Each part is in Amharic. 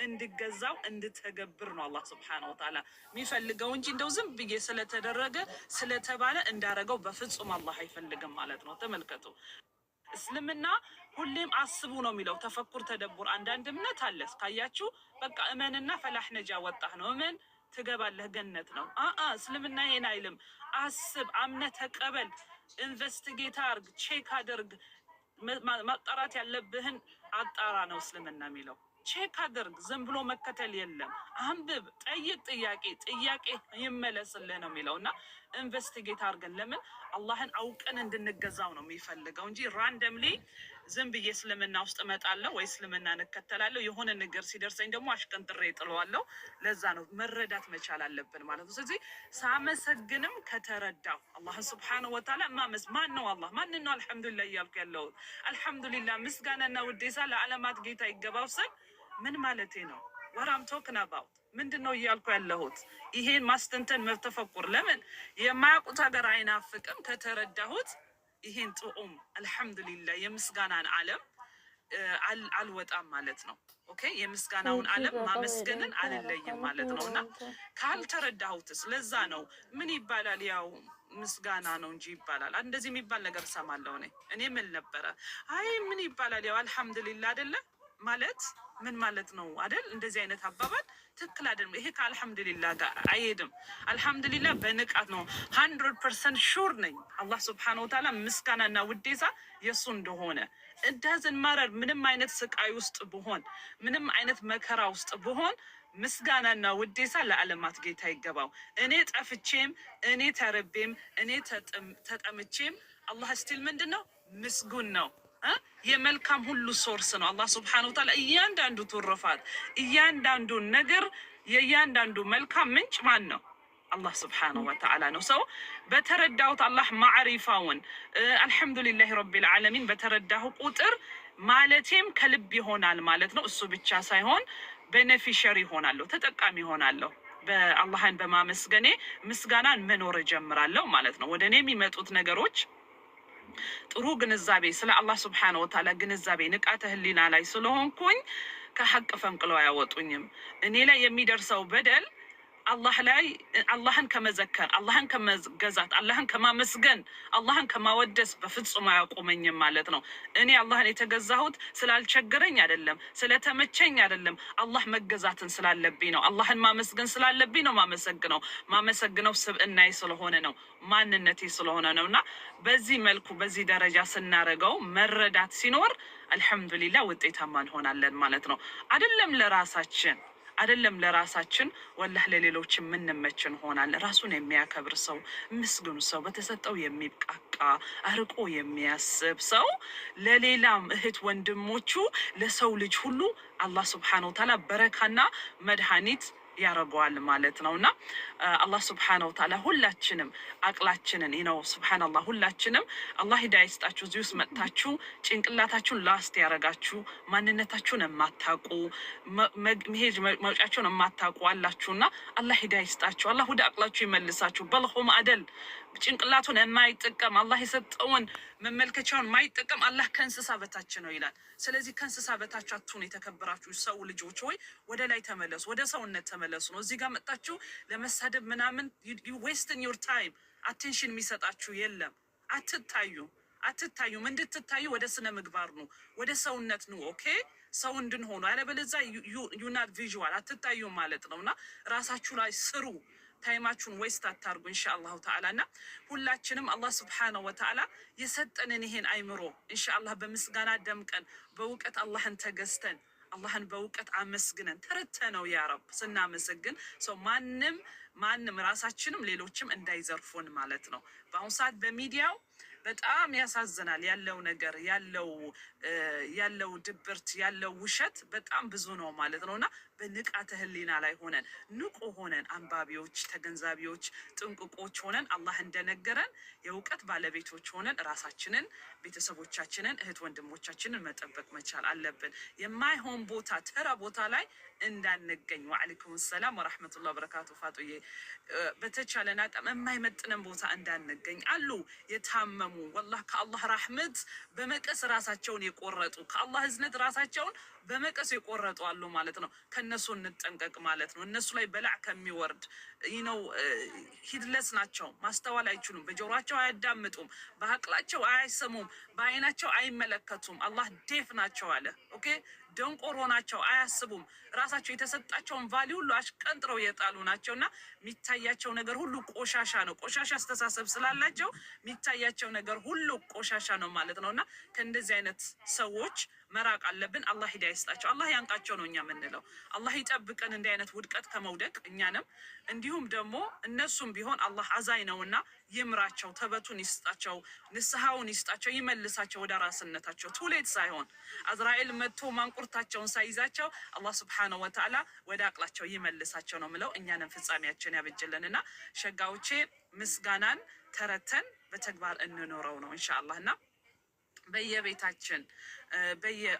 እንድገዛው እንድተገብር ነው አላህ Subhanahu Wa Ta'ala የሚፈልገው እንጂ እንደው ዝም ብዬ ስለተደረገ ስለተባለ እንዳረገው በፍጹም አላህ አይፈልግም ማለት ነው። ተመልከቱ እስልምና ሁሌም አስቡ ነው የሚለው። ተፈኩር ተደቡር አንዳንድ እምነት አለ ካያችሁ በቃ እመንና ፈላህ ነጃ ወጣህ ነው እመን ትገባለህ ገነት ነው። እስልምና ይሄን አይልም። አስብ፣ አምነህ ተቀበል፣ ኢንቨስቲጌት አድርግ፣ ቼክ አድርግ፣ ማጣራት ያለብህን አጣራ ነው እስልምና የሚለው። ቼክ አድርግ፣ ዝም ብሎ መከተል የለም። አንብብ፣ ጠይቅ፣ ጥያቄ ይመለስልህ ነው የሚለው እና ኢንቨስቲጌት አድርገን ለምን አላህን አውቀን እንድንገዛው ነው የሚፈልገው እንጂ ራንደምሊ ዝም ብዬ እስልምና ውስጥ እመጣለሁ ወይ እስልምና እንከተላለሁ የሆነ ነገር ሲደርሰኝ ደግሞ አሽቀንጥሬ ጥለዋለሁ። ለዛ ነው መረዳት መቻል አለብን ማለት ነው። ስለዚህ ሳመሰግንም ከተረዳው አላህ Subhanahu Wa Ta'ala ማን ነው አላህ ማን ነው አልহামዱሊላህ እያልኩ ያለው አልহামዱሊላህ ምስጋናና ውዴታ ለዓለማት ጌታ ይገባው ሰል ምን ማለቴ ነው? what I'm talking about ምንድነው እያልኩ ያለሁት? ይሄን ማስተንተን መተፈኩር ለምን የማያውቁት ሀገር አይናፍቅም ከተረዳሁት ይሄን ጥኡም አልহামዱሊላህ የምስጋናን ዓለም አልወጣም ማለት ነው። ኦኬ የምስጋናውን ዓለም ማመስገንን አልለይም ማለት ነውና ካልተረዳሁትስ ለዛ ነው ምን ይባላል ያው ምስጋና ነው እንጂ ይባላል እንደዚህ የሚባል ነገር ሰማለሁ እኔ ምን ነበረ አይ ምን ይባላል ያው አልহামዱሊላህ አይደለ ማለት ምን ማለት ነው አይደል? እንደዚህ አይነት አባባል ትክክል አይደለም። ይሄ ከአልহামዱሊላህ ጋር አይሄድም። አልহামዱሊላህ በንቃት ነው 100% ሹር ነኝ አላህ Subhanahu Wa Ta'ala ምስጋናና ውዴታ የሱ እንደሆነ እንደዝን ማረር ምንም አይነት ስቃይ ውስጥ ብሆን ምንም አይነት መከራ ውስጥ ብሆን ምስጋናና ውዴታ ለዓለማት ጌታ ይገባው። እኔ ጠፍቼም እኔ ተርቤም እኔ ተጠምቼም አላህ ስቲል ምንድነው ምስጉን ነው። የመልካም ሁሉ ሶርስ ነው አላህ Subhanahu Wa Ta'ala እያንዳንዱ ትሩፋት እያንዳንዱ ነገር የእያንዳንዱ መልካም ምንጭ ማን ነው? አላህ Subhanahu Wa Ta'ala ነው። ሰው በተረዳሁት አላህ ማዕሪፋውን አልহামዱሊላህ ረቢል ዓለሚን በተረዳሁ ቁጥር ማለቴም ከልብ ይሆናል ማለት ነው። እሱ ብቻ ሳይሆን ቤኔፊሻሪ ይሆናል ተጠቃሚ ይሆናል። በአላህን በማመስገኔ ምስጋናን መኖር ጀምራለሁ ማለት ነው። ወደኔ የሚመጡት ነገሮች ጥሩ ግንዛቤ ስለ አላህ Subhanahu Wa Ta'ala ግንዛቤ ንቃተ ህሊና ላይ ስለሆንኩኝ ከሐቅ ፈንቅለው አያወጡኝም። እኔ ላይ የሚደርሰው በደል አላህ ላይ አላህን ከመዘከር አላህን ከመገዛት አላህን ከማመስገን አላህን ከማወደስ በፍጹም አያቆመኝም ማለት ነው። እኔ አላህን የተገዛሁት ስላልቸገረኝ አይደለም ስለተመቸኝ አይደለም አላህ መገዛትን ስላለብኝ ነው። አላህን ማመስገን ስላለብኝ ነው ማመሰግነው ስብዕናዬ ስለሆነ ነው ማንነቴ ስለሆነ ነውና በዚህ መልኩ በዚህ ደረጃ ስናረገው መረዳት ሲኖር አልহামዱሊላህ ውጤታማ እንሆናለን ማለት ነው። አይደለም ለራሳችን ወላህ ለሌሎች ምንመችን ሆናል። ራሱን የሚያከብር ሰው ምስጉን ሰው በተሰጠው የሚብቃቃ አርቆ የሚያስብ ሰው ለሌላም እህት ወንድሞቹ ለሰው ልጅ ሁሉ አላህ Subhanahu Wa Ta'ala በረካና መድኃኒት ያረጋዋል ማለት ነውና አላህ Subhanahu Wa Ta'ala ሁላችንም አቅላችንን ነው ሱብሃንአላህ ሁላችንም አላህ ሂዳያ ይስጣችሁ። እዚህ ውስጥ መጥታችሁ ጭንቅላታችሁን ላስት ያረጋችሁ ማንነታችሁን የማታውቁ መሄድ መውጫችሁን የማታውቁ አላችሁና አላህ ሂዳያ ይስጣችሁ። አላህ ወደ አቅላችሁ ይመልሳችሁ። በልኹም አደል ጭንቅላቱን የማይጠቀም አላህ የሰጠውን መመልከቻውን የማይጠቀም አላህ ከእንስሳ በታች ነው ይላል። ስለዚህ ከእንስሳ በታች አትሁኑ የተከበራችሁ ሰው ልጆች ሆይ ወደ ላይ ተመለሱ፣ ወደ ሰውነት ተመለሱ ነው። እዚህ ጋር መጣችሁ ለመሳደብ ምናምን you wasting your time attention የሚሰጣችሁ የለም። አትታዩም እንድትታዩ ወደ ስነ ምግባር ነው ወደ ሰውነት ነው። ኦኬ ሰው እንድንሆኑ አለበለዚያ you not visual አትታዩ ማለት ነውና ራሳችሁ ላይ ስሩ። ታይማችሁን ዌስት አታርጉ ኢንሻአላህ ተዓላና ሁላችንም አላህ Subhanahu Wa Ta'ala የሰጠንን ይሄን አይምሮ ኢንሻአላህ በምስጋና ደምቀን በእውቀት አላህን ተገዝተን አላህን በእውቀት አመስግነን ተረተነው ያ ረብ ስናመሰግን ሰው ማንም ራሳችንም ሌሎችም እንዳይዘርፉን ማለት ነው። በአሁን ሰዓት በሚዲያው በጣም ያሳዝናል ያለው ነገር ያለው ድብርት ያለው ውሸት በጣም ብዙ ነው ማለት ነውና በንቃተ ህሊና ላይ ሆነን ንቁ ሆነን አንባቢዎች ተገንዛቢዎች ጥንቁቆች ሆነን አላህ እንደነገረን የእውቀት ባለቤቶች ሆነን ራሳችንን ቤተሰቦቻችንን እህት ወንድሞቻችንን መጠበቅ መቻል አለብን። የማይሆን ቦታ ተራ ቦታ ላይ እንዳንገኝ። ወአለይኩም ሰላም ወራህመቱላሂ ወበረካቱ። ፋጡዬ በተቻለና አቅም የማይመጥነን ቦታ እንዳንገኝ አሉ የታመሙ ወላሂ ከአላህ ራህመት በመቀስ ራሳቸውን የቆረጡ ከአላህ እዝነት ራሳቸውን በመቀስ የቆረጡ አሉ ማለት ነው። ከነሱ እንጠንቀቅ ማለት ነው። እነሱ ላይ በላዕ ከሚወርድ ነው። ሂድለስ ናቸው፣ ማስተዋል አይችሉም፣ በጆሯቸው አያዳምጡም፣ በአቅላቸው አይሰሙም፣ በአይናቸው አይመለከቱም። አላህ ዴፍ ናቸው አለ። ኦኬ ደንቆሮ ናቸው፣ አያስቡም። ራሳቸው የተሰጣቸውን ቫሊ ሁሉ አሽቀንጥረው የጣሉ ናቸው እና የሚታያቸው ነገር ሁሉ ቆሻሻ ነው። ቆሻሻ አስተሳሰብ ስላላቸው የሚታያቸው ነገር ሁሉ ቆሻሻ ነው ማለት ነው እና ከእንደዚህ አይነት ሰዎች መራቅ አለብን። አላህ ሂዳያ ይስጣቸው፣ አላህ ያንቃቸው ነው እኛ የምንለው። አላህ ይጠብቀን እንዲህ አይነት ውድቀት ከመውደቅ እኛንም፣ እንዲሁም ደግሞ እነሱም ቢሆን አላህ አዛኝ ነውና ይምራቸው፣ ተበቱን ይስጣቸው፣ ንስሐውን ይስጣቸው፣ ይመልሳቸው ወደ ራስነታቸው። ቱሌት ሳይሆን አዝራኤል መጥቶ ማንቁርታቸውን ሳይዛቸው አላህ ስብሓነሁ ወተዓላ ወደ አቅላቸው ይመልሳቸው ነው ምለው። እኛንም ፍጻሜያችን ያበጅልን እና ሸጋዎቼ ምስጋናን ተረተን በተግባር እንኖረው ነው ኢንሻአላህ እና በየቤታችን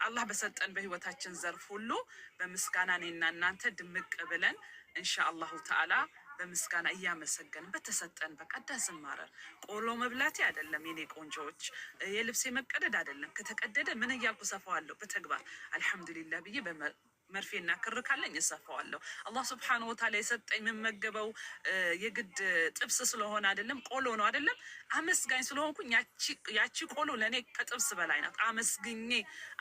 አላህ በሰጠን በህይወታችን ዘርፍ ሁሉ በምስጋና እኔና እናንተ ድምቅ ብለን ኢንሻአላሁ ተዓላ በምስጋና እያመሰገንን በተሰጠን በቃ ዳስማረር ቆሎ መብላቴ አይደለም የኔ ቆንጆዎች፣ የልብሴ መቀደድ አይደለም። ከተቀደደ ምን እያልኩ ሰፋዋለሁ? በተግባር አልሐምዱሊላህ ብዬ መርፌና ክር ካለኝ እሰፋዋለሁ። አላህ ስብሓነሁ ወተዓላ የሰጠኝ የምመገበው የግድ ጥብስ ስለሆነ አይደለም፣ ቆሎ ነው አይደለም። አመስጋኝ ስለሆንኩኝ ያቺ ቆሎ ለእኔ ከጥብስ በላይ ናት።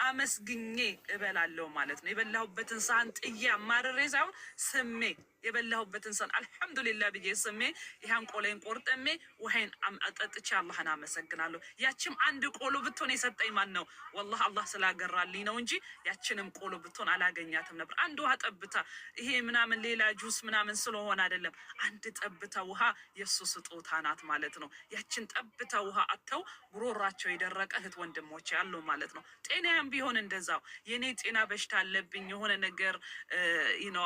አመስግኜ እበላለሁ ማለት ነው። የበላሁበትን ሳህን ጥዬ አማርሬ ሳይሆን ስሜ የበላሁበትን ሰን አልሐምዱሊላህ ብዬ ስሜ ይሄን ቆሎን ቆርጠሜ ውሃን አጠጥቼ አላህን አመሰግናለሁ። ያቺም አንድ ቆሎ ብትሆን የሰጠኝ ማን ነው? ወላሂ አላህ ስላገራልኝ ነው እንጂ ያችንም ቆሎ ብትሆን አላገኛትም ነበር። አንድ ውሃ ጠብታ ይሄ ምናምን ሌላ ጁስ ምናምን ስለሆነ አይደለም። አንድ ጠብታ ውሃ የሱ ስጦታ ናት ማለት ነው። ያችን ጠብታ ውሃ አተው ጉሮራቸው የደረቀ እህት ወንድሞች ያሉ ማለት ነው። ጤናዬም ቢሆን እንደዛው የኔ ጤና በሽታ አለብኝ የሆነ ነገር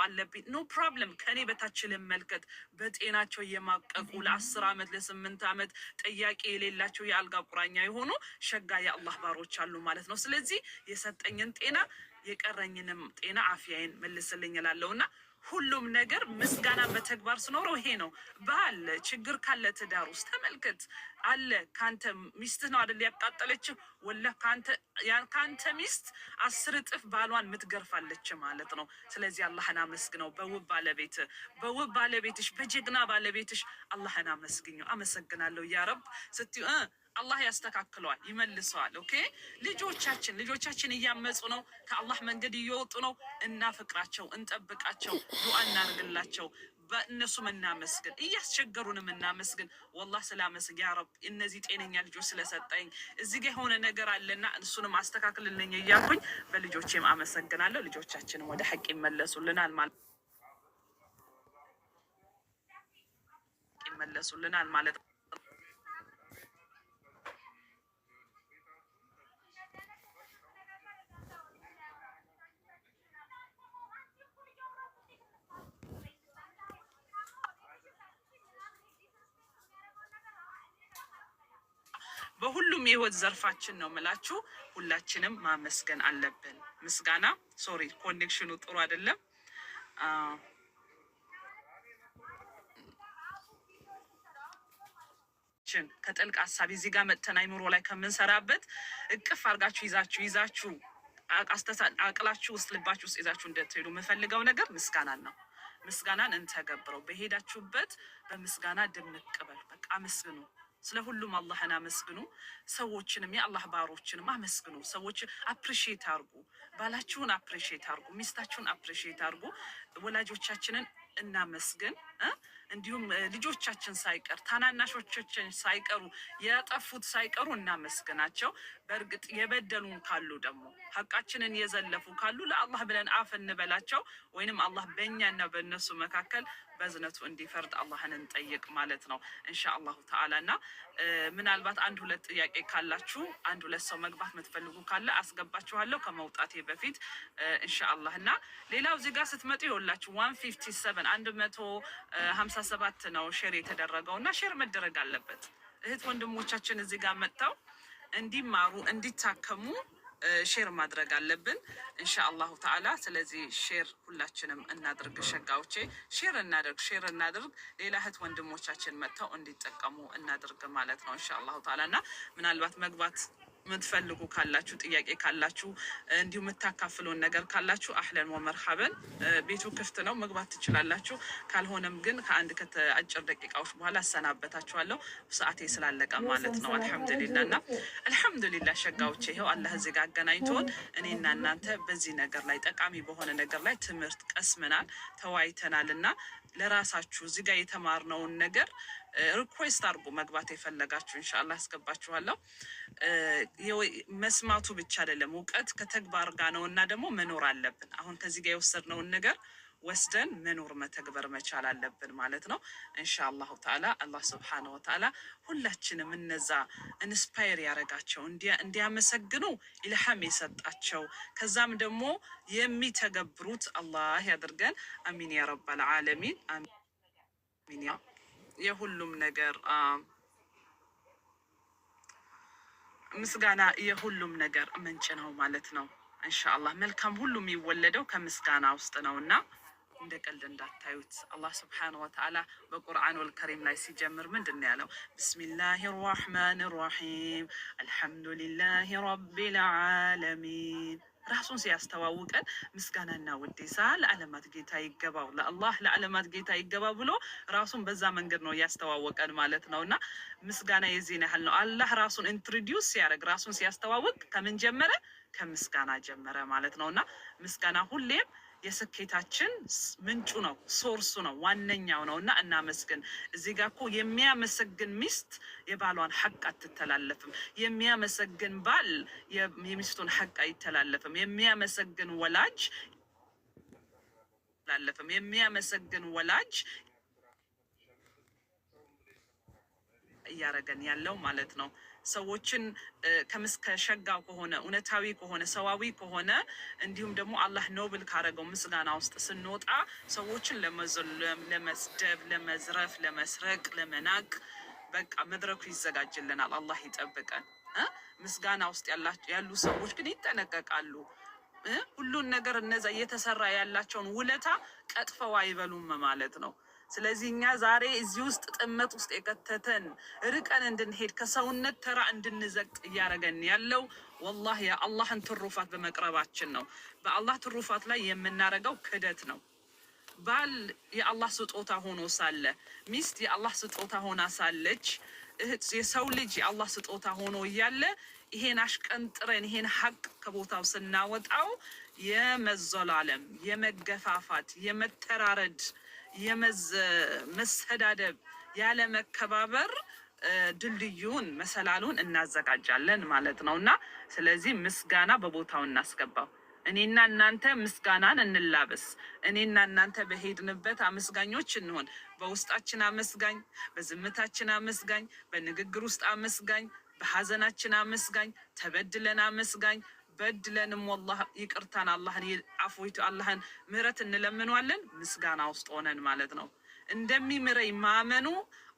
አለብኝ ኖ ፕሮብለም ከኔ በታች ልመልከት። በጤናቸው እየማቀቁ ለ10 ዓመት ለ8 ዓመት ጥያቄ የሌላቸው የአልጋ ቁራኛ የሆኑ ሸጋ የአላህ ባሮች አሉ ማለት ነው። ስለዚህ የሰጠኝን ጤና የቀረኝንም ጤና አፍያዬን መልስልኝ እላለሁና ሁሉም ነገር ምስጋና በተግባር ስኖረው ይሄ ነው። ባል ችግር ካለ ትዳር ውስጥ ተመልከት አለ ካንተ ሚስትህ ነው አይደል ያቃጠለችው? ወላሂ ካንተ ሚስት 10 እጥፍ ባሏን ምትገርፋለች ማለት ነው። ስለዚህ አላህን አመስግነው። በውብ ባለቤትሽ በጀግና ባለቤትሽ አላህን አመስግኘው። አመሰግናለሁ ያ ረብ ስትዩ አላህ ያስተካክለዋል፣ ይመልሰዋል። ኦኬ ልጆቻችን እያመጹ ነው፣ ከአላህ መንገድ እየወጡ ነው። እናፍቅራቸው፣ እንጠብቃቸው፣ ዱዓ እናርግላቸው። በእነሱም እናመስግን፣ እያስቸገሩንም እናመስግን። ወላሂ ስላመስግ ያ ረብ እነዚህ ጤነኛ ልጆች ስለሰጠኝ እዚህ ጋር የሆነ ነገር አለና እሱንም አስተካክልልኝ እያልኩኝ በልጆቼም አመሰግናለሁ። ልጆቻችንም ወደ ሐቅ ይመለሱልናል ማለት ነው። በሁሉም የህይወት ዘርፋችን ነው ምላችሁ ሁላችንም ማመስገን አለብን። ምስጋና ሶሪ ኮኔክሽኑ ጥሩ አይደለም። ከጥልቅ ሀሳብ እዚህ ጋር መጥተን አይምሮ ላይ ከምንሰራበት እቅፍ አድርጋችሁ ይዛችሁ አቅላችሁ ውስጥ ልባችሁ ውስጥ ይዛችሁ እንደትሄዱ የምፈልገው ነገር ምስጋናን ነው። ምስጋናን እንተገብረው። በሄዳችሁበት በምስጋና ድምቅ በሉ። በቃ አመስግኑ። ስለ ሁሉም አላህን አመስግኑ። ሰዎችንም የአላህ ባሮችንም አመስግኑ። ሰዎች አፕሪሺየት አርጉ። ባላችሁን አፕሪሺየት አርጉ። ሚስታችሁን አፕሪሺየት አርጉ። ወላጆቻችንን እናመስግን። እንዲሁም ልጆቻችን ሳይቀር ታናናሾቻችን ሳይቀሩ ያጠፉት ሳይቀሩ እናመስግናቸው። በእርግጥ የበደሉን ካሉ ደግሞ ሐቃችንን የዘለፉ ካሉ ለአላህ ብለን አፍ እንበላቸው። ወይንም አላህ በእኛና በእነሱ መካከል በዝነቱ እንዲፈርድ አላህን እንጠይቅ ማለት ነው ኢንሻአላሁ ተዓላ። እና ምናልባት 1-2 ጥያቄ ካላችሁ 1-2 ሰው መግባት የምትፈልጉ ካለ አስገባችኋለሁ ከመውጣቴ በፊት ኢንሻአላህ። እና ሌላው እዚህ ጋር ስትመጡ ይኸውላችሁ 157 ነው ሼር የተደረገው እና ሼር መደረግ አለበት። እህት ወንድሞቻችን እዚህ ጋር መጥተው እንዲማሩ እንዲታከሙ ሼር ማድረግ አለብን ኢንሻአላሁ ተዓላ። ስለዚህ ሼር ሁላችንም እናድርግ ሸጋዎቼ፣ ሼር እናድርግ። ሌላ እህት ወንድሞቻችን መጥተው እንዲጠቀሙ እናድርግ ማለት ነው ኢንሻአላሁ ተዓላ። እና ምናልባት መግባት የምትፈልጉ ካላችሁ ጥያቄ ካላችሁ እንዲሁ የምታካፍሉን ነገር ካላችሁ አህለን ወመርሐበን፣ ቤቱ ክፍት ነው፣ መግባት ትችላላችሁ። ካልሆነም ግን አጭር ደቂቃዎች በኋላ አሰናበታችኋለሁ፣ ሰዓቴ ስላለቀ ማለት ነው። አልሐምዱሊላ እና አልሐምዱሊላ ሸጋዎች፣ ይኸው አላህ እዚህ ጋር አገናኝቶን እኔና እናንተ በዚህ ነገር ላይ ጠቃሚ በሆነ ነገር ላይ ትምህርት ቀስመናል፣ ተወያይተናል እና ለራሳችሁ እዚህ ጋር የተማርነውን ነገር ሪኩዌስት አድርጉ። መግባት የፈለጋችሁ ኢንሻአላህ አስገባችኋለሁ። መስማቱ ብቻ አይደለም፣ እውቀት ከተግባር ጋር ነው እና ደግሞ መኖር አለብን። አሁን ከዚህ ጋር የወሰድነውን ነገር ወስደን መኖር መተግበር መቻል አለብን ማለት ነው ኢንሻአላሁ ተዓላ። አላህ ሱብሓነሁ ወተዓላ ሁላችንም እነዛ ኢንስፓየር ያደረጋቸው እንዲያመሰግኑ ኢልሃም የሰጣቸው ከዛም ደግሞ የሚተገብሩት አላህ ያድርገን። አሚን ያ ረበል ዓለሚን አሚን። የሁሉም ነገር ምስጋና የሁሉም ነገር ምንጭ ነው ማለት ነው ኢንሻአላህ። መልካም ሁሉ የሚወለደው ከምስጋና ውስጥ ነውና እንደ ቀልድ እንዳታዩት። አላህ ስብሓነሁ ወተዓላ በቁርአኑል ከሪም ላይ ሲጀምር ምንድን ያለው? ብስሚላሂ ራሕማን ራሒም አልሐምዱሊላሂ ረቢል ዓለሚን። ራሱን ሲያስተዋውቀን ምስጋናና ውዴታ ለዓለማት ጌታ ይገባው፣ ለአላህ ለዓለማት ጌታ ይገባው ብሎ ራሱን በዛ መንገድ ነው እያስተዋወቀን ማለት ነው። እና ምስጋና የዚህን ያህል ነው። አላህ ራሱን ኢንትሮዲውስ ሲያደርግ ራሱን ሲያስተዋውቅ ከምን ጀመረ? ከምስጋና ጀመረ ማለት ነው። እና ምስጋና ሁሌም የስኬታችን ምንጩ ነው፣ ሶርሱ ነው፣ ዋነኛው ነው። እና እናመስግን። እዚህ ጋር እኮ የሚያመሰግን ሚስት የባሏን ሐቅ አትተላለፍም። የሚያመሰግን ባል የሚስቱን ሐቅ አይተላለፍም። የሚያመሰግን ወላጅ የሚያመሰግን ወላጅ እያረገን ያለው ማለት ነው። ሰዎችን ከሸጋው ከሆነ እውነታዊ ከሆነ ሰዋዊ ከሆነ እንዲሁም ደግሞ አላህ ኖብል ካረገው ምስጋና ውስጥ ስንወጣ ሰዎችን ለመዘለም፣ ለመስደብ፣ ለመዝረፍ፣ ለመስረቅ፣ ለመናቅ በቃ መድረኩ ይዘጋጅልናል። አላህ ይጠብቀን። ምስጋና ውስጥ ያሉ ሰዎች ግን ይጠነቀቃሉ። ሁሉን ነገር እነዛ እየተሰራ ያላቸውን ውለታ ቀጥፈው አይበሉም ማለት ነው። ስለዚህ እኛ ዛሬ እዚህ ውስጥ ጥመት ውስጥ የከተተን ርቀን እንድንሄድ ከሰውነት ተራ እንድንዘቅ እያደረገን ያለው ወላሂ የአላህን ትሩፋት በመቅረባችን ነው። በአላህ ትሩፋት ላይ የምናደርገው ክደት ነው። ባል የአላህ ስጦታ ሆኖ ሳለ፣ ሚስት የአላህ ስጦታ ሆና ሳለች፣ የሰው ልጅ የአላህ ስጦታ ሆኖ እያለ ይሄን አሽቀንጥረን ይሄን ሀቅ ከቦታው ስናወጣው የመዘላለም፣ የመገፋፋት፣ የመተራረድ፣ መሰዳደብ፣ ያለ መከባበር ድልድዩን መሰላሉን እናዘጋጃለን ማለት ነው። እና ስለዚህ ምስጋና በቦታው እናስገባው። እኔና እናንተ ምስጋናን እንላበስ። እኔና እናንተ በሄድንበት አመስጋኞች እንሆን። በውስጣችን አመስጋኝ፣ በዝምታችን አመስጋኝ፣ በንግግር ውስጥ አመስጋኝ፣ በሐዘናችን አመስጋኝ፣ ተበድለን አመስጋኝ፣ በድለንም ወላሂ ይቅርታን አላህን አፍዊቱ አላህን ምህረት እንለምነዋለን ምስጋና ውስጥ ሆነን ማለት ነው። እንደሚምረኝ ማመኑ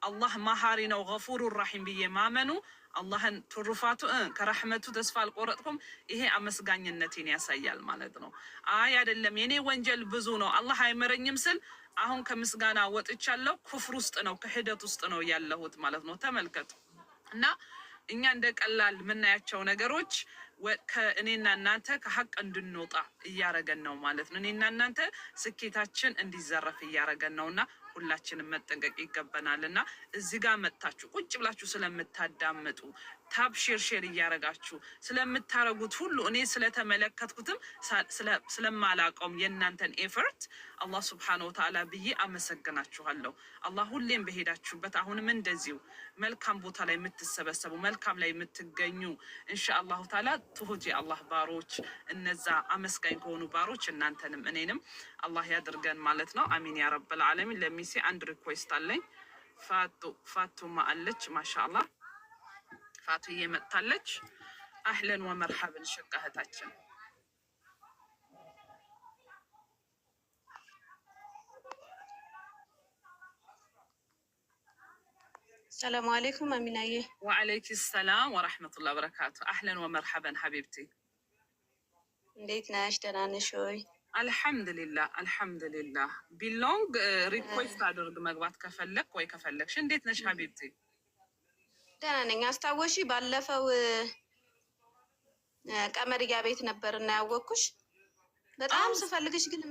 አላህ መሐሪ ነው ገፉሩ ረሒም ብዬ ማመኑ አላህን ትሩፋቱ ከረሕመቱ ተስፋ አልቆረጥኩም፣ ይሄ አመስጋኝነቴን ያሳያል ማለት ነው። አይ አይደለም የኔ ወንጀል ብዙ ነው አላህ አይመረኝም ስል አሁን ከምስጋና ወጥቻለሁ፣ ኩፍር ውስጥ ነው ክህደት ውስጥ ነው ያለሁት ማለት ነው። ተመልከቱ። እና እኛ እንደ ቀላል የምናያቸው ነገሮች ከእኔና እናንተ ከሀቅ እንድንወጣ እያረገን ነው ማለት ነው። እኔና እናንተ ስኬታችን እንዲዘረፍ እያረገን ነው። እና ሁላችንም መጠንቀቅ ይገባናል። እና እዚህ ጋር መጥታችሁ ቁጭ ብላችሁ ስለምታዳምጡ ታብ ሼር እያረጋችሁ ስለምታረጉት ሁሉ እኔ ስለተመለከትኩትም ስለማላቀውም የእናንተን ኤፈርት አላህ ስብሓነሁ ወተዓላ ብዬ አመሰግናችኋለሁ። አላህ ሁሌም በሄዳችሁበት አሁንም እንደዚሁ መልካም ቦታ ላይ የምትሰበሰቡ መልካም ላይ የምትገኙ ኢንሻአላሁ ተዓላ ትሁት የአላህ ባሮች፣ እነዛ አመስጋኝ ከሆኑ ባሮች እናንተንም እኔንም አላህ ያድርገን ማለት ነው። አሚን ያ ረበል ዓለሚን። ለሚሴ አንድ ሪኩዌስት አለኝ። ፋቱማ አለች ማሻአላህ ፋቱዬ መጥታለች። አህለን ወመርሐብን ሸጋ እህታችን። ሰላም አለይኩም አሚናዬ። ወአለይኩም ሰላም ወራህመቱላሂ ወበረካቱ። አህለን ወመርሐበን ሐቢብቲ። እንዴት ነሽ? ደህና ነሽ ወይ? አልሐምዱሊላህ አልሐምዱሊላህ። ቢሎንግ ሪኩዌስት አድርግ መግባት ከፈለክ ወይ ከፈለግሽ። እንዴት ነሽ ሀቢብቲ? ደህና ነኝ። አስታወሺ? ባለፈው ቀመርያ ቤት ነበር እና ያወቅኩሽ በጣም ስፈልግሽ፣ ግን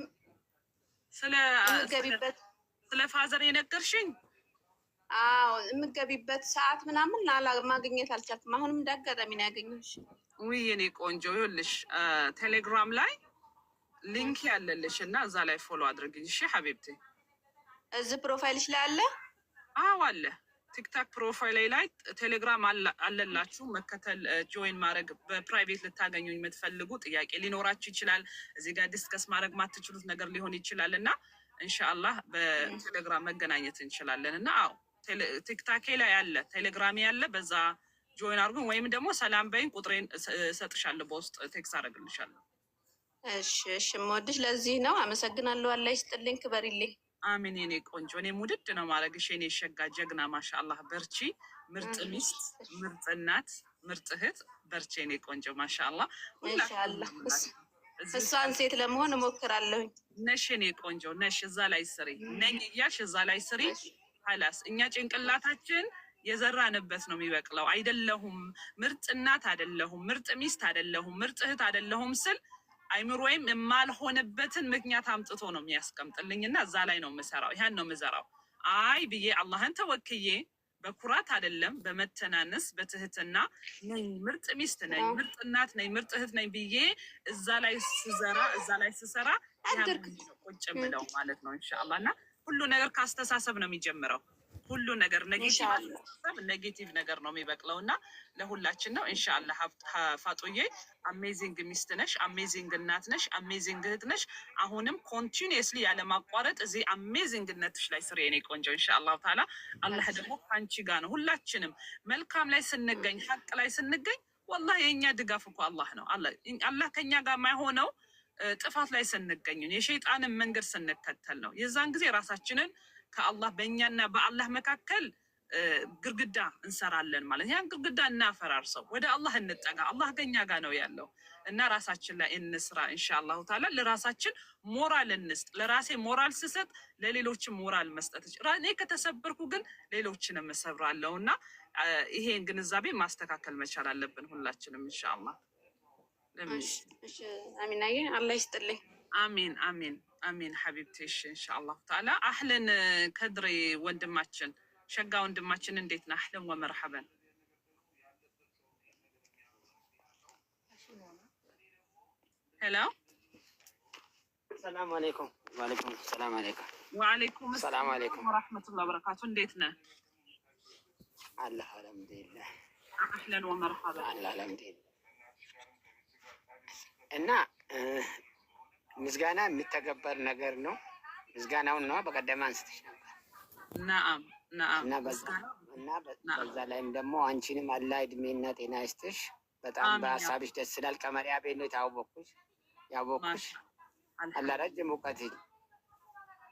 ስለ ፋዘር የነገርሽኝ? አዎ የምገቢበት ሰዓት ምናምን ማግኘት አልቻልኩም። አሁንም እንዳጋጣሚ ነው ያገኘሁሽ። ውይ የኔ ቆንጆ ይኸውልሽ ቴሌግራም ላይ ሊንክ ያለልሽ እና እዛ ላይ ፎሎ አድርግኝ እሺ ሀቢብቲ። እዚህ ፕሮፋይልሽ ላይ አለ? አዎ አለ። ቲክታክ ፕሮፋይል ላይ ቴሌግራም አለላችሁ መከተል ጆይን ማድረግ። በፕራይቬት ልታገኙኝ የምትፈልጉ ጥያቄ ሊኖራችሁ ይችላል። እዚህ ጋር ዲስከስ ማድረግ ማትችሉት ነገር ሊሆን ይችላል እና እንሻአላህ በቴሌግራም መገናኘት እንችላለን። እና አዎ ቲክታኬ ላይ አለ፣ ቴሌግራሜ ያለ፣ በዛ ጆይን አድርጉኝ። ወይም ደግሞ ሰላም በይኝ፣ ቁጥሬን እሰጥሻለሁ፣ በውስጥ ቴክስ አደርግልሻለሁ። እሺ እሺ፣ የምወድሽ ለዚህ ነው። አመሰግናለሁ። አላህ ይስጥልኝ፣ ክበሪልኝ። አሚን የኔ ቆንጆ፣ እኔም ውድድ ነው ማድረግሽ የኔ ሸጋ ጀግና። ማሻአላህ በርቺ። ምርጥ ሚስት፣ ምርጥ እናት፣ ምርጥ እህት። በርቺ የኔ ቆንጆ ማሻአላህ። ኢንሻአላህ እሷን ሴት ለመሆን እሞክራለሁኝ። ነሽ የኔ ቆንጆ ነሽ። እዛ ላይ ስሪ፣ ነኝ እያልሽ እዛ ላይ ስሪ። ሀላስ እኛ ጭንቅላታችን የዘራንበት ነው የሚበቅለው። አይደለሁም ምርጥ እናት አይደለሁም፣ ምርጥ ሚስት አይደለሁም፣ ምርጥ እህት አይደለሁም ስል አይምሮ ወይም የማልሆንበትን ምክንያት አምጥቶ ነው የሚያስቀምጥልኝ እና እዛ ላይ ነው የምሰራው። ያን ነው የምዘራው። አይ ብዬ አላህን ተወክዬ በኩራት አይደለም በመተናነስ በትህትና ነኝ፣ ምርጥ ሚስት ነኝ፣ ምርጥ እናት ነኝ፣ ምርጥ እህት ነኝ ብዬ እዛ ላይ ስዘራ እዛ ላይ ስሰራ ቁጭ ብለው ማለት ነው ኢንሻአላህ። እና ሁሉ ነገር ከአስተሳሰብ ነው የሚጀምረው። ሁሉ ነገር ኔጌቲቭ ነገር ነው የሚበቅለው እና ለሁላችን ነው ኢንሻአላህ። ፋጡዬ አሜዚንግ ሚስት ነሽ፣ አሜዚንግ እናት ነሽ፣ አሜዚንግ እህት ነሽ። አሁንም ኮንቲኒየስሊ ያለማቋረጥ እዚህ አሜዚንግነትሽ ላይ ስሪ የኔ ቆንጆ ኢንሻአላህ ተዓላ። አላህ ደግሞ ከአንቺ ጋር ነው። ሁላችንም መልካም ላይ ስንገኝ፣ ሀቅ ላይ ስንገኝ ወላሂ የእኛ ድጋፍ እኮ አላህ ነው። አላህ ከኛ ጋር የማይሆነው ጥፋት ላይ ስንገኝ፣ የሸይጣንን መንገድ ስንከተል ነው። የዛን ጊዜ ራሳችንን ከአላህ በእኛና በአላህ መካከል ግርግዳ እንሰራለን ማለት። ያን ግርግዳ እናፈራርሰው፣ ወደ አላህ እንጠጋ። አላህ ከኛ ጋር ነው ያለው እና ራሳችን ላይ እንስራ ኢንሻአላሁ ተዓላ። ለራሳችን ሞራል እንስጥ። ለራሴ ሞራል ስሰጥ ለሌሎችም ሞራል መስጠት እኔ ከተሰበርኩ ግን ሌሎችንም እሰብራለሁ እና ይሄን ግንዛቤ ማስተካከል መቻል አለብን ሁላችንም ኢንሻአላህ። አሚናዬ አላህ ይስጥልኝ። አሚን አሚን አሚን ሐቢብቴሽ ኢንሻአላህ ተዓላ። አህለን ከድሬ ወንድማችን ሸጋ ወንድማችን እንዴት ነህ? አህለን ወመርሐበን። ሄሎ ሰላም አለይኩም። ወአለይኩም ሰላም አለይኩም። ወአለይኩም ሰላም አለይኩም ወራህመቱላሂ ወበረካቱ። እንዴት ነህ? አላህ አልሐምዱሊላህ። አህለን ወመርሐበን። አላህ አልሐምዱሊላህ። እና ምስጋና የሚተገበር ነገር ነው። ምስጋናውን ነው በቀደም አንስተሽ ነበር። ነአም ነአም። እና በዛ ላይም ደግሞ አንቺንም አላህ እድሜና ጤና ይስጥሽ። በጣም በሀሳብሽ ደስ ስላል ቀመሪያ ቤት ነው ያወቅኩሽ። አላህ ረጅም እውቀት።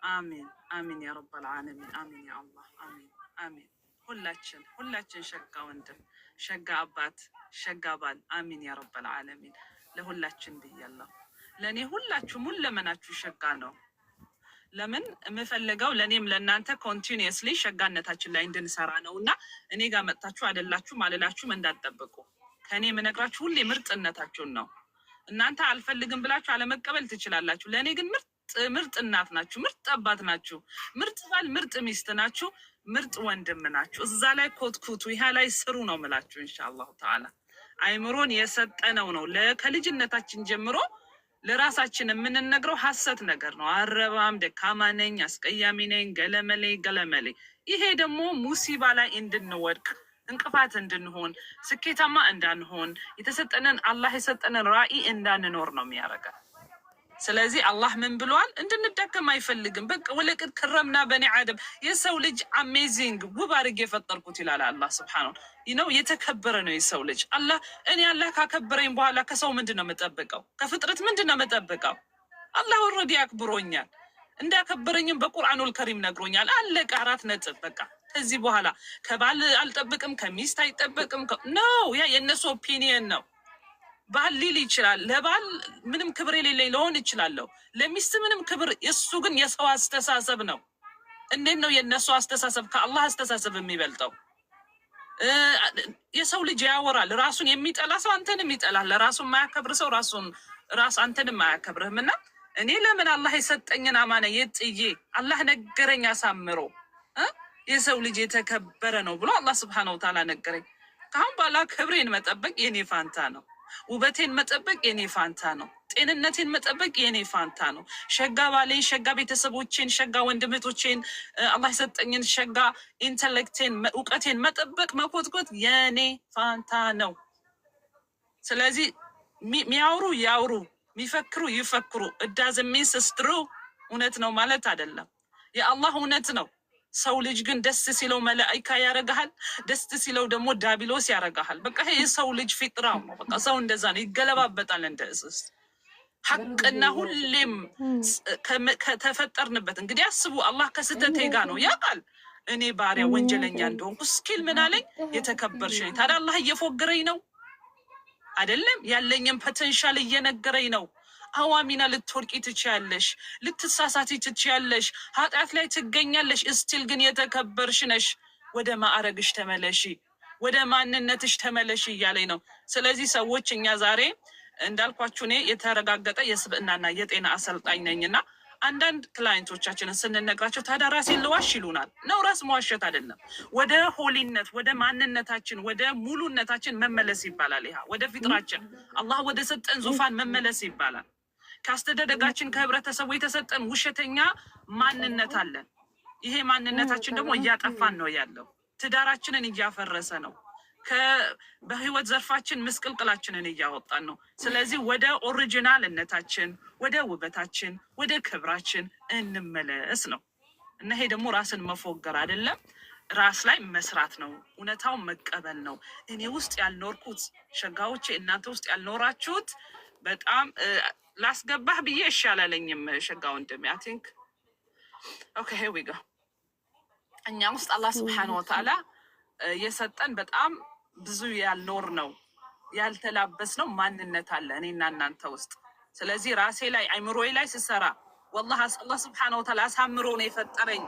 አሚን አሚን ያ ረበል ዓለሚን። አሚን ያ አላህ። አሚን አሚን። ሁላችን ሸጋ ወንድም፣ ሸጋ አባት፣ ሸጋ ባል። አሚን ያ ረበል ዓለሚን። ለሁላችን ብያለሁ። ለእኔ ሁላችሁም ሁለመናችሁ ሸጋ ነው። ለምን የምፈልገው ለእኔም ለእናንተ ኮንቲኒየስሊ ሸጋነታችን ላይ እንድንሰራ ነው እና እኔ ጋር መጥታችሁ አይደላችሁም አልላችሁም እንዳትጠብቁ። ከእኔ የምነግራችሁ ሁሌ ምርጥነታችሁን ነው። እናንተ አልፈልግም ብላችሁ አለመቀበል ትችላላችሁ። ለእኔ ግን ምርጥ እናት ናችሁ፣ ምርጥ አባት ናችሁ፣ ምርጥ ባል፣ ምርጥ ሚስት ናችሁ፣ ምርጥ ወንድም ናችሁ። እዛ ላይ ኮትኩቱ፣ ይሄ ላይ ስሩ ነው ምላችሁ ኢንሻአላሁ ተዓላ። አይምሮን የሰጠነው ነው ከልጅነታችን ጀምሮ ለራሳችን የምንነግረው ሀሰት ነገር ነው። አረባም፣ ደካማ ነኝ፣ አስቀያሚ ነኝ፣ ገለመሌ። ይሄ ደግሞ ሙሲባ ላይ እንድንወድቅ እንቅፋት እንድንሆን ስኬታማ እንዳንሆን የተሰጠንን አላህ የሰጠንን ራዕይ እንዳንኖር ነው የሚያደርገን። ስለዚህ አላህ ምን ብሏል? እንድንደከም አይፈልግም። በቃ ወለቅድ ከረምና በኒ አደም፣ የሰው ልጅ አሜዚንግ ውብ አድርጌ የፈጠርኩት ይላል አላህ ስብሓነሁ ነው። የተከበረ ነው የሰው ልጅ። እኔ አላህ ካከበረኝ በኋላ ከሰው ምንድን ነው የምጠብቀው? ከፍጥረት ምንድን ነው የምጠብቀው? አላህ ወረዲ ያክብሮኛል። እንዳከበረኝም በቁርአኑል ከሪም ነግሮኛል። አለቀ። 4 ነጥብ። በቃ ከዚህ በኋላ ከባል አልጠብቅም፣ ከሚስት አይጠበቅም ነው። ያ የእነሱ ኦፒኒየን ነው። ባል ሊል ይችላል። ለባል ምንም ክብር የሌለኝ ልሆን ይችላለሁ። ለሚስት ምንም ክብር። እሱ ግን የሰው አስተሳሰብ ነው። እንዴት ነው የእነሱ አስተሳሰብ ከአላህ አስተሳሰብ የሚበልጠው? የሰው ልጅ ያወራል። ራሱን የሚጠላ ሰው አንተንም ይጠላል። ለራሱ የማያከብር ሰው ራስ አንተንም አያከብርህም። እና እኔ ለምን አላህ የሰጠኝን አማና የጥዬ አላህ ነገረኝ አሳምሮ የሰው ልጅ የተከበረ ነው ብሎ አላህ ስብሐነሁ ወተዓላ ነገረኝ። ከአሁን በኋላ ክብሬን መጠበቅ የኔ ፋንታ ነው። ውበቴን መጠበቅ የኔ ፋንታ ነው። ጤንነቴን መጠበቅ የኔ ፋንታ ነው። ሸጋ ባሌን፣ ሸጋ ቤተሰቦቼን፣ ሸጋ ወንድምቶቼን፣ አላህ የሰጠኝን ሸጋ ኢንተሌክቴን፣ እውቀቴን መጠበቅ መኮትኮት የኔ ፋንታ ነው። ስለዚህ ሚያወሩ ያውሩ፣ ሚፈክሩ ይፈክሩ። እዳዝሚንስ ስትሩ እውነት ነው ማለት አይደለም። የአላህ እውነት ነው። ሰው ልጅ ግን ደስ ሲለው መላኢካ ያረጋሃል፣ ደስ ሲለው ደግሞ ዳቢሎስ ያረጋሃል። በቃ ይሄ የሰው ልጅ ፊጥራው ነው። በቃ ሰው እንደዛ ነው፣ ይገለባበጣል እንደ እንስሳ። ሐቅና ሁሌም ከተፈጠርንበት እንግዲህ አስቡ። አላህ ከስተቴ ጋር ነው ያውቃል። እኔ ባሪያ ወንጀለኛ እንደሆንኩ ስኪል ምን አለኝ? የተከበርሽ ነኝ። ታዲያ አላህ እየፎገረኝ ነው አይደለም? ያለኝም ፖቴንሻል እየነገረኝ ነው። አዋሚና ልትወርቂ ትችያለሽ፣ ልትሳሳቲ ትችያለሽ፣ ኃጢአት ላይ ትገኛለሽ። እስቲል ግን የተከበርሽ ነሽ። ወደ ማዕረግሽ ተመለሺ፣ ወደ ማንነትሽ ተመለሺ እያለኝ ነው። ስለዚህ ሰዎች እኛ ዛሬ እንዳልኳችሁ እኔ የተረጋገጠ የስብዕናና የጤና አሰልጣኝ ነኝና አንዳንድ ክላይንቶቻችንን ስንነግራቸው ታዲያ ራሴን ልዋሽ ይሉናል። ነው ራስ መዋሸት አይደለም። ወደ ሆሊነት፣ ወደ ማንነታችን፣ ወደ ሙሉነታችን መመለስ ይባላል። ይሄ ወደ ፊጥራችን አላህ ወደ ሰጠን ዙፋን መመለስ ይባላል። ከአስተዳደጋችን ከህብረተሰቡ የተሰጠን ውሸተኛ ማንነት አለን። ይሄ ማንነታችን ደግሞ እያጠፋን ነው ያለው። ትዳራችንን እያፈረሰ ነው። በህይወት ዘርፋችን ምስቅልቅላችንን እያወጣን ነው። ስለዚህ ወደ ኦሪጂናልነታችን፣ ወደ ውበታችን፣ ወደ ክብራችን እንመለስ ነው እና ይሄ ደግሞ ራስን መፎገር አይደለም፣ ራስ ላይ መስራት ነው። እውነታውን መቀበል ነው። እኔ ውስጥ ያልኖርኩት ሸጋዎቼ እናንተ ውስጥ ያልኖራችሁት በጣም ላስገባህ ብዬ እሺ አላለኝም። ሸጋ ወንድሜ አይ ቲንክ ኦኬ ሄር ዊ ጎ። እኛ ውስጥ አላህ ስብሐነሁ ወተዓላ የሰጠን በጣም ብዙ ያልኖር ነው ያልተላበስ ነው ማንነት አለ እኔና እናንተ ውስጥ። ስለዚህ ራሴ ላይ አይምሮዬ ላይ ስሰራ ወላሂ አላህ ስብሐነሁ ወተዓላ አሳምሮ ነው የፈጠረኝ።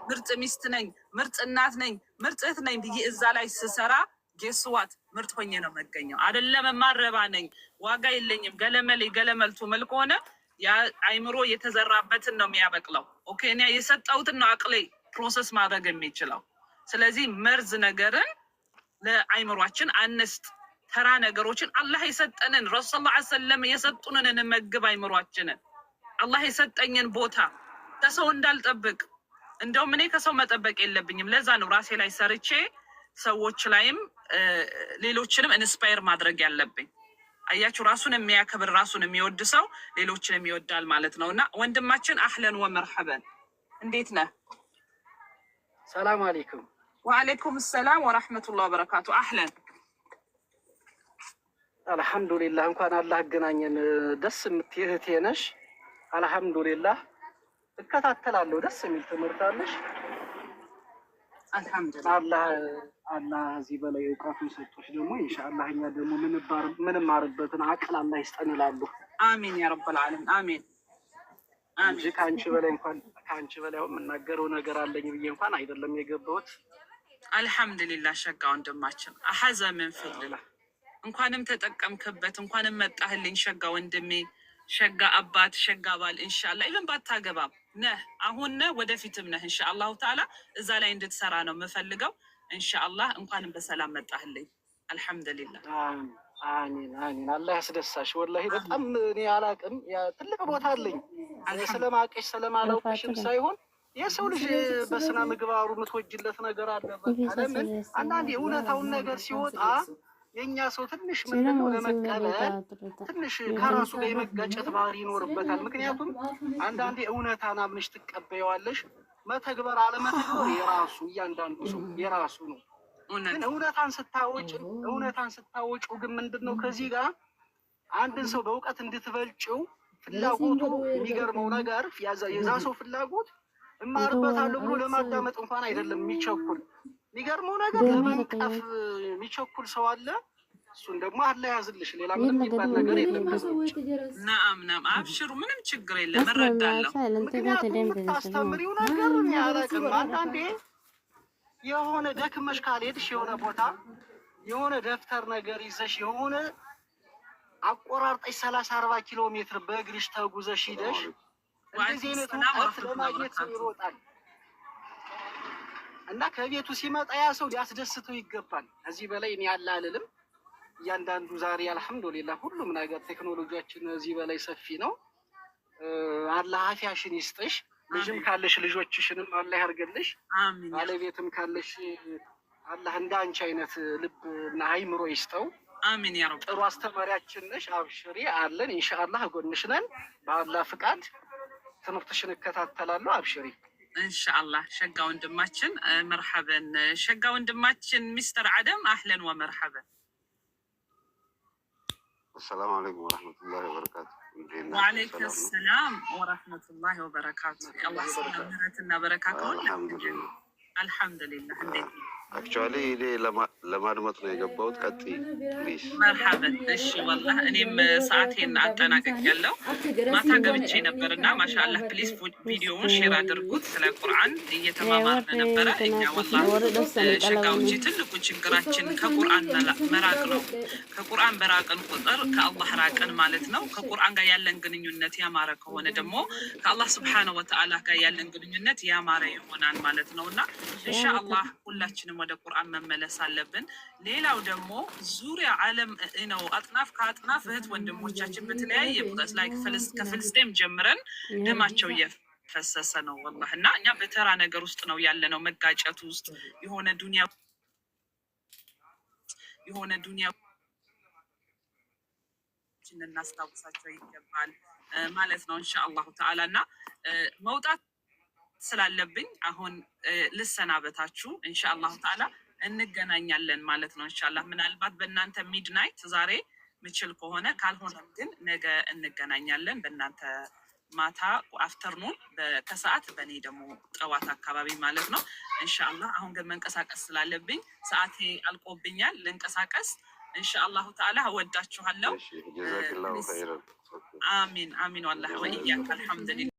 ምርጥ ሚስት ነኝ፣ ምርጥ እናት ነኝ፣ ምርጥ እህት ነኝ ብዬ እዛ ላይ ስሰራ ጌስዋት ምርጥ ሆኜ ነው መገኘው። አይደለም ማረባ ነኝ፣ ዋጋ የለኝም፣ ገለመሌ ገለመልቱ መልክ ሆነ ያ አይምሮ የተዘራበትን ነው የሚያበቅለው። ኦኬ እኔ የሰጠሁትን ነው አቅሌ ፕሮሰስ ማድረግ የሚችለው። ስለዚህ መርዝ ነገርን ለአይምሯችን አንስጥ። ተራ ነገሮችን አላህ የሰጠንን ረሱል ሰለላሁ ዐለይሂ ወሰለም የሰጡንን እንመግብ። አይምሯችንን አላህ የሰጠኝን ቦታ ከሰው እንዳልጠብቅ። እንደውም እኔ ከሰው መጠበቅ የለብኝም። ለዛ ነው ራሴ ላይ ሰርቼ ሰዎች ላይም ሌሎችንም ኢንስፓየር ማድረግ ያለብኝ። አያችሁ፣ ራሱን የሚያከብር ራሱን የሚወድ ሰው ሌሎችንም ይወዳል ማለት ነው። እና ወንድማችን አህለን ወመርሐበን እንዴት ነህ? ሰላም አለይኩም። ወአለይኩም ሰላም ወራህመቱላሂ ወበረካቱ። አህለን አልሐምዱሊላህ። እንኳን አላህ አገናኘን። ደስ የምትይ እህቴ ነሽ። አልሐምዱሊላህ እከታተላለሁ። ደስ የሚል ትምህርት አለሽ። አልሐምዱሊላህ። አላህ እዚህ በላይ እውቀቱን ሰጥቶሽ ደግሞ ኢንሻአላህ እኛ ደግሞ ምንማርበትን አቅል አላህ ይስጠን እላለሁ። አሚን ያ ረብል ዓለሚን አሚን። እንጂ ከአንቺ በላይ የምናገረው ነገር አለኝ ብዬ እንኳን አይደለም የገባሁት። አልሐምዱሊላህ ሸጋ ወንድማችን አሐዘ ምን ፍድላ እንኳንም ተጠቀምክበት፣ እንኳንም መጣህልኝ ሸጋ ወንድሜ፣ ሸጋ አባት፣ ሸጋ ባል። ኢንሻአላህ ኢቭን ባታገባም ነህ አሁን ነህ ወደፊትም ነህ ኢንሻአላህ ተዓላ። እዛ ላይ እንድትሰራ ነው የምፈልገው ኢንሻአላህ። እንኳንም በሰላም መጣህልኝ። አልሐምዱሊላህ። አሚን አሚን። አላህ ያስደሳሽ። ወላሂ በጣም እኔ አላቅም ትልቅ ቦታ አለኝ። ስለማቀሽ ስለማላውቅሽም ሳይሆን የሰው ልጅ በስነ ምግባሩ የምትወጅለት ነገር አለ። ለምን አንዳንዴ እውነታውን ነገር ሲወጣ የእኛ ሰው ትንሽ ምንድነው ለመቀበል ትንሽ ከራሱ ጋር የመጋጨት ባህሪ ይኖርበታል። ምክንያቱም አንዳንዴ እውነታን አምነሽ ትቀበየዋለሽ፣ መተግበር አለመተግበር የራሱ እያንዳንዱ ሰው የራሱ ነው። ግን እውነታን ስታወጪው ግን ምንድነው ከዚህ ጋር አንድን ሰው በእውቀት እንድትበልጭው ፍላጎቱ የሚገርመው ነገር የዛ ሰው ፍላጎት እማርበታለሁ ብሎ ለማዳመጥ እንኳን አይደለም የሚቸኩል። የሚገርመው ነገር ለመንቀፍ የሚቸኩል ሰው አለ። እሱን ደግሞ አላህ ያዝልሽ። ሌላ ምንም የሚባል ነገር የለም። ናም አብሽሩ፣ ምንም ችግር የለም። እረዳለሁ። ምክንያቱም የምታስተምሪው ነገር ያላቅም። አንዳንዴ የሆነ ደክመሽ ካልሄድሽ የሆነ ቦታ የሆነ ደብተር ነገር ይዘሽ የሆነ አቆራርጠሽ 30-40 ኪሎ ሜትር በእግርሽ ተጉዘሽ ሂደሽ እንደዚህ አይነት እውቀት ለማግኘት ሰው ይሮጣል እና ከቤቱ ሲመጣ ያ ሰው ሊያስደስተው ይገባል። ከዚህ በላይ እኔ ያለ አልልም። እያንዳንዱ ዛሬ አልሐምዱሊላህ ሁሉም ነገር ቴክኖሎጂያችን እዚህ በላይ ሰፊ ነው። አላህ አፊያሽን ይስጥሽ። ልጅም ካለሽ ልጆችሽንም አላህ ያርገልሽ። ባለቤትም ካለሽ አላህ እንዳንቺ አይነት ልብ እና አይምሮ ይስጠው። አሚን ያ ረብ። ጥሩ አስተማሪያችን ነሽ። አብሽሪ አለን። ኢንሻአላህ ጎንሽ ነን። በአላህ ፍቃድ ትምህርትሽን እከታተላለሁ። አብሽሪ ኢንሻአላህ። ሸጋ ወንድማችን መርሐበን። ሸጋ ወንድማችን ሚስተር አደም አህለን ወመርሐበን። السلام عليكم ورحمة الله وبركاته. وعليكم السلام ورحمة الله وبركاته. الله سبحانه وبركاته. الحمد لله. አክቹዋሊ እኔ ለማድመጥ ነው የገባሁት። ቀጥይ ፕሊዝ። መርሐበን። እሺ ወላሂ እኔም ሰዓቴን አጠናቅቄያለሁ። ማታ ገብቼ ነበርና ማሻአላህ ፕሊዝ ቪዲዮውን ሼር አድርጉት። ስለ ቁርአን እየተማማርን ነበረ። እኛ ወላሂ ሸጋውጂ ትልቁ ችግራችን ከቁርአን መራቅ ነው። ከቁርአን በራቅን ቁጥር ከአላህ ራቅን ማለት ነው። ከቁርአን ጋር ያለን ግንኙነት ያማረ ከሆነ ደግሞ ከአላህ ስብሐነሁ ወተዓላ ጋር ያለን ግንኙነት ያማረ ይሆናል ማለት ነውና ኢንሻአላህ ሁላችንም ወደ ቁርአን መመለስ አለብን። ሌላው ደግሞ ዙሪያ ዓለም ነው አጥናፍ ከአጥናፍ እህት ወንድሞቻችን በተለያየ ቦታ ላይ ከፍልስጤም ጀምረን ደማቸው እየፈሰሰ ነው ወላሂ። እና እኛ በተራ ነገር ውስጥ ነው ያለነው፣ መጋጨቱ ውስጥ የሆነ ዱንያ እናስታውሳቸው ይገባል ማለት ነው ኢንሻአላሁ ተዓላ። እና መውጣት ስላለብኝ አሁን ልሰናበታችሁ። ኢንሻአላህ ተዓላ እንገናኛለን ማለት ነው። ኢንሻአላህ ምናልባት በእናንተ ሚድናይት ዛሬ ምችል ከሆነ ካልሆነም ግን ነገ እንገናኛለን። በእናንተ ማታ አፍተርኑን ከሰዓት በእኔ ደግሞ ጠዋት አካባቢ ማለት ነው ኢንሻአላህ። አሁን ግን መንቀሳቀስ ስላለብኝ ሰዓቴ አልቆብኛል፣ ልንቀሳቀስ ኢንሻአላህ ተዓላ። እወዳችኋለሁ። ጀዛከላሁ ኸይረን። አሚን አሚን። ወላሂ ወኢያከ። አልሐምዱሊላህ